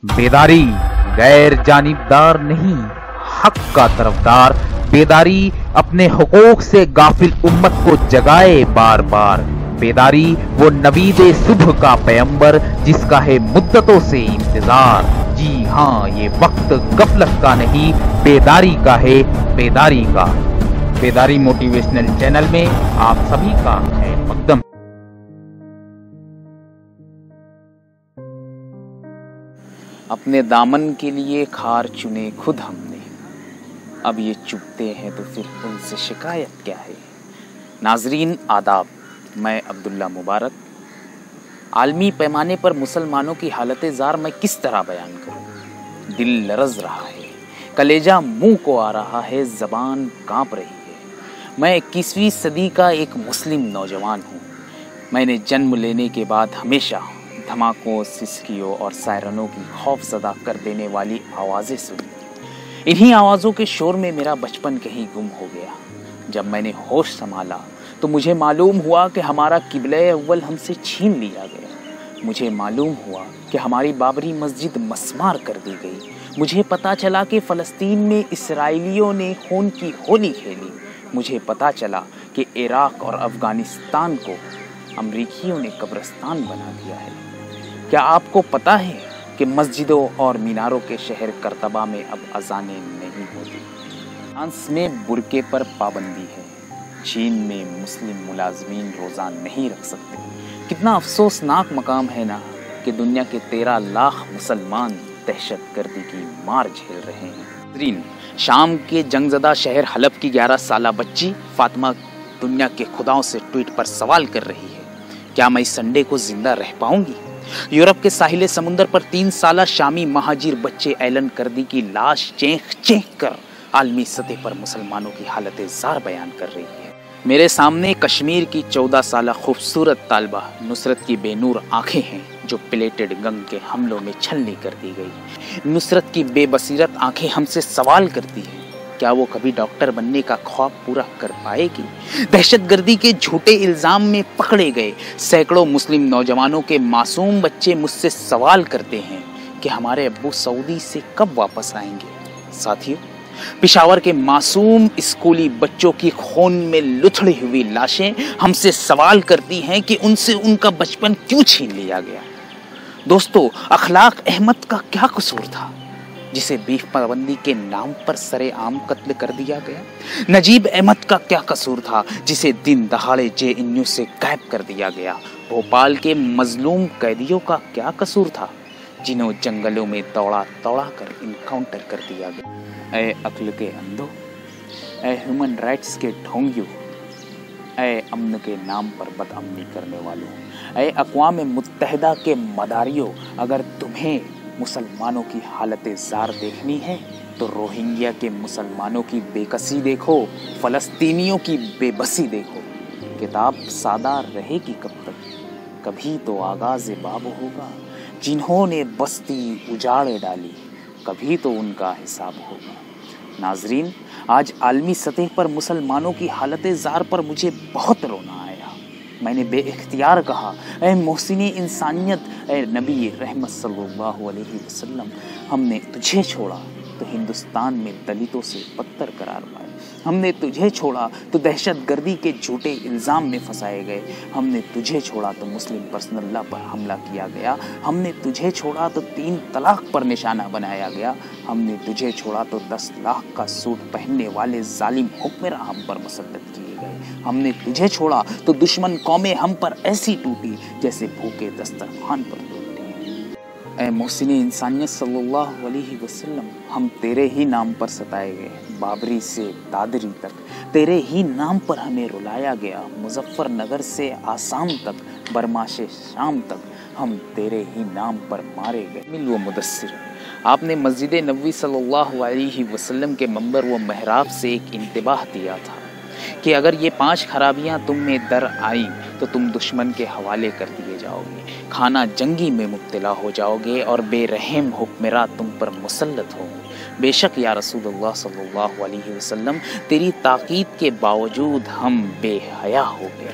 بیداری غیر جانبدار نہیں، حق کا طرفدار، بیداری اپنے حقوق سے غافل امت کو جگائے بار بار، بیداری وہ نوید صبح کا پیمبر جس کا ہے مدتوں سے انتظار، جی ہاں یہ وقت غفلت کا نہیں بیداری کا ہے، بیداری کا۔ بیداری موٹیویشنل چینل میں آپ سبھی کا خیر مقدم۔ اپنے دامن کے لیے خار چنے خود ہم نے، اب یہ چبھتے ہیں تو پھر ان سے شکایت کیا ہے۔ ناظرین آداب، میں عبداللہ مبارک۔ عالمی پیمانے پر مسلمانوں کی حالت زار میں کس طرح بیان کروں؟ دل لرز رہا ہے، کلیجہ منہ کو آ رہا ہے، زبان کانپ رہی ہے۔ میں 21ویں صدی کا ایک مسلم نوجوان ہوں۔ میں نے جنم لینے کے بعد ہمیشہ دھماکوں، سسکیوں اور سائرنوں کی خوف زدہ کر دینے والی آوازیں سنی۔ انہی آوازوں کے شور میں میرا بچپن کہیں گم ہو گیا۔ جب میں نے ہوش سنبھالا تو مجھے معلوم ہوا کہ ہمارا قبلہ اول ہم سے چھین لیا گیا۔ مجھے معلوم ہوا کہ ہماری بابری مسجد مسمار کر دی گئی۔ مجھے پتا چلا کہ فلسطین میں اسرائیلیوں نے خون کی ہولی کھیلی۔ مجھے پتا چلا کہ عراق اور افغانستان کو امریکیوں نے قبرستان بنا دیا ہے۔ کیا آپ کو پتا ہے کہ مسجدوں اور میناروں کے شہر کرتبہ میں اب اذانیں نہیں ہوتی؟ فرانس میں برقعے پر پابندی ہے۔ چین میں مسلم ملازمین روزہ نہیں رکھ سکتے۔ کتنا افسوسناک مقام ہے نا کہ دنیا کے 13 لاکھ مسلمان دہشت گردی کی مار جھیل رہے ہیں۔ شام کے جنگ زدہ شہر حلب کی 11 سالہ بچی فاطمہ دنیا کے خداؤں سے ٹویٹ پر سوال کر رہی ہے، کیا میں اس سنڈے کو زندہ رہ پاؤں گی؟ یورپ کے ساحل سمندر پر 3 سالہ شامی مہاجر بچے ایلن کردی کی لاش چینخ چینخ کر عالمی سطح پر مسلمانوں کی حالت زار بیان کر رہی ہے۔ میرے سامنے کشمیر کی 14 سالہ خوبصورت طالبہ نصرت کی بے نور آنکھیں ہیں جو پلیٹڈ گنگ کے حملوں میں چھلنی کر دی گئی۔ نصرت کی بے بصیرت آنکھیں ہم سے سوال کرتی ہیں، کیا وہ کبھی ڈاکٹر بننے کا خواب پورا کر پائے گی؟ دہشت گردی کے جھوٹے الزام میں پکڑے گئے سینکڑوں مسلم نوجوانوں کے معصوم بچے مجھ سے سوال کرتے ہیں کہ ہمارے ابو سعودی سے کب واپس آئیں گے۔ ساتھیو، پشاور کے معصوم اسکولی بچوں کی خون میں لتھڑی ہوئی لاشیں ہم سے سوال کرتی ہیں کہ ان سے ان کا بچپن کیوں چھین لیا گیا۔ دوستو، اخلاق احمد کا کیا قصور تھا جسے بیف پابندی کے نام پر سرے عام قتل کر دیا گیا؟ نجیب احمد کا کیا قصور تھا جسے دن دہاڑے JNU سے غائب کر دیا گیا؟ بھوپال کے مظلوم قیدیوں کا کیا قصور تھا جنہوں جنگلوں میں توڑا توڑا کر انکاؤنٹر کر دیا گیا؟ اے عقل کے اندھو، اے ہیومن رائٹس کے ڈھونگیوں، اے امن کے نام پر بد امنی کرنے والوں، اے اقوام متحدہ کے مداریوں، اگر تمہیں مسلمانوں کی حالت زار دیکھنی ہے تو روہنگیا کے مسلمانوں کی بے کسی دیکھو، فلسطینیوں کی بے بسی دیکھو۔ کتاب سادہ رہے گی کب تک؟ کبھی تو آغاز باب ہوگا۔ جنہوں نے بستی اجاڑ ڈالی، کبھی تو ان کا حساب ہوگا۔ ناظرین، آج عالمی سطح پر مسلمانوں کی حالت زار پر مجھے بہت رونا آیا۔ میں نے بے اختیار کہا، اے محسن انسانیت، اے نبی رحمت صلی اللہ علیہ وسلم، ہم نے تجھے چھوڑا تو ہندوستان میں دلتوں سے بدتر قرار پائے، ہم نے تجھے چھوڑا تو دہشت گردی کے جھوٹے الزام میں پھنسائے گئے، ہم نے تجھے چھوڑا تو مسلم پرسنل لا پر حملہ کیا گیا، ہم نے تجھے چھوڑا تو 3 طلاق پر نشانہ بنایا گیا، ہم نے تجھے چھوڑا تو 10 لاکھ کا سوٹ پہننے والے ظالم حکمراں ہم پر مسلط کیے گئے، ہم نے تجھے چھوڑا تو دشمن قومیں ہم پر ایسی ٹوٹی جیسے بھوکے دسترخوان پر ٹوٹتی ہیں۔ اے محسن انسانیت صلی اللہ علیہ وسلم، ہم تیرے ہی نام پر ستائے گئے، بابری سے دادری تک تیرے ہی نام پر ہمیں رلایا گیا، مظفر نگر سے آسام تک، برما سے شام تک ہم تیرے ہی نام پر مارے گئے۔ مل و مدثر، آپ نے مسجد نبوی صلی اللہ علیہ وسلم کے منبر و محراب سے ایک انتباہ دیا تھا کہ اگر یہ 5 خرابیاں تم میں در آئیں تو تم دشمن کے حوالے کر دیے جاؤ گے، کھانا جنگی میں مبتلا ہو جاؤ گے اور بے رحم حکمراں تم پر مسلط ہوں گے۔ بے شک یا رسول اللہ صلی اللہ علیہ وسلم، تیری تاکید کے باوجود ہم بے حیا ہو گئے۔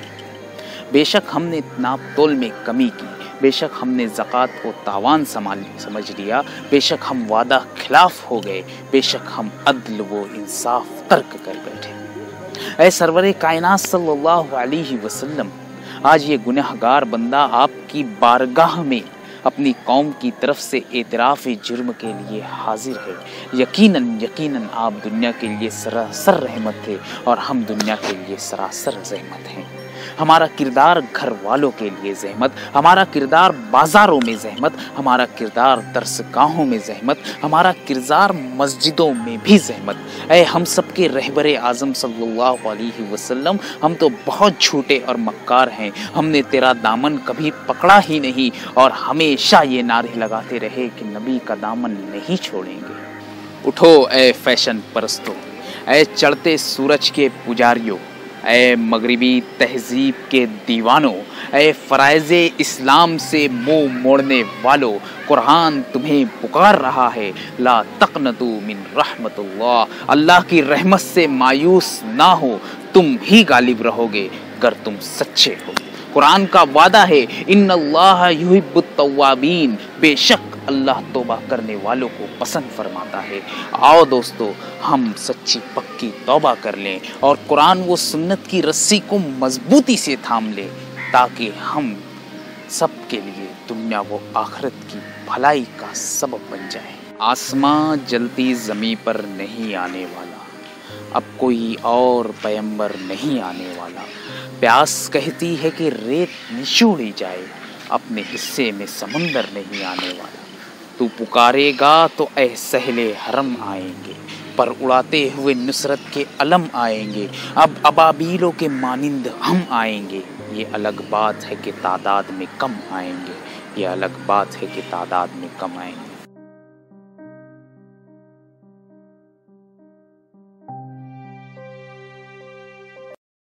بے شک ہم نے ناپ تول میں کمی کی، بے شک ہم نے زکوٰۃ کو تاوان سمجھ لیا، بے شک ہم وعدہ خلاف ہو گئے، بے شک ہم عدل و انصاف ترک کر بیٹھے۔ اے سرور کائنات صلی اللہ علیہ وسلم، آج یہ گنہگار بندہ آپ کی بارگاہ میں اپنی قوم کی طرف سے اعتراف جرم کے لیے حاضر ہے۔ یقیناً آپ دنیا کے لیے سراسر رحمت تھے اور ہم دنیا کے لیے سراسر زحمت ہیں۔ ہمارا کردار گھر والوں کے لیے زحمت، ہمارا کردار بازاروں میں زحمت، ہمارا کردار درس گاہوں میں زحمت، ہمارا کردار مسجدوں میں بھی زحمت۔ اے ہم سب کے رہبر اعظم صلی اللہ علیہ وسلم، ہم تو بہت جھوٹے اور مکار ہیں، ہم نے تیرا دامن کبھی پکڑا ہی نہیں اور ہمیشہ یہ نعرے لگاتے رہے کہ نبی کا دامن نہیں چھوڑیں گے۔ اٹھو اے فیشن پرستو، اے چڑھتے سورج کے پجاریوں، اے مغربی تہذیب کے دیوانوں، اے فرائض اسلام سے منہ موڑنے والو، قرآن تمہیں پکار رہا ہے، لا تقنطوا من رحمت اللہ، اللہ کی رحمت سے مایوس نہ ہو، تم ہی غالب رہو گے اگر تم سچے ہو۔ قرآن کا وعدہ ہے، ان اللہ یحب التوابین، بے شک اللہ توبہ کرنے والوں کو پسند فرماتا ہے۔ آؤ دوستو، ہم سچی پکی توبہ کر لیں اور قرآن و سنت کی رسی کو مضبوطی سے تھام لیں تاکہ ہم سب کے لیے دنیا و آخرت کی بھلائی کا سبب بن جائے۔ آسماں جلتی زمیں پر نہیں آنے والا، اب کوئی اور پیغمبر نہیں آنے والا، پیاس کہتی ہے کہ ریت نچوڑی جائے، اپنے حصے میں سمندر نہیں آنے والا، تو پکارے گا تو اے سہل حرم آئیں گے، پر اڑاتے ہوئے نصرت کے علم آئیں گے، اب ابابیلوں کے مانند ہم آئیں گے، یہ الگ بات ہے کہ تعداد میں کم آئیں گے، یہ الگ بات ہے کہ تعداد میں کم آئیں گے۔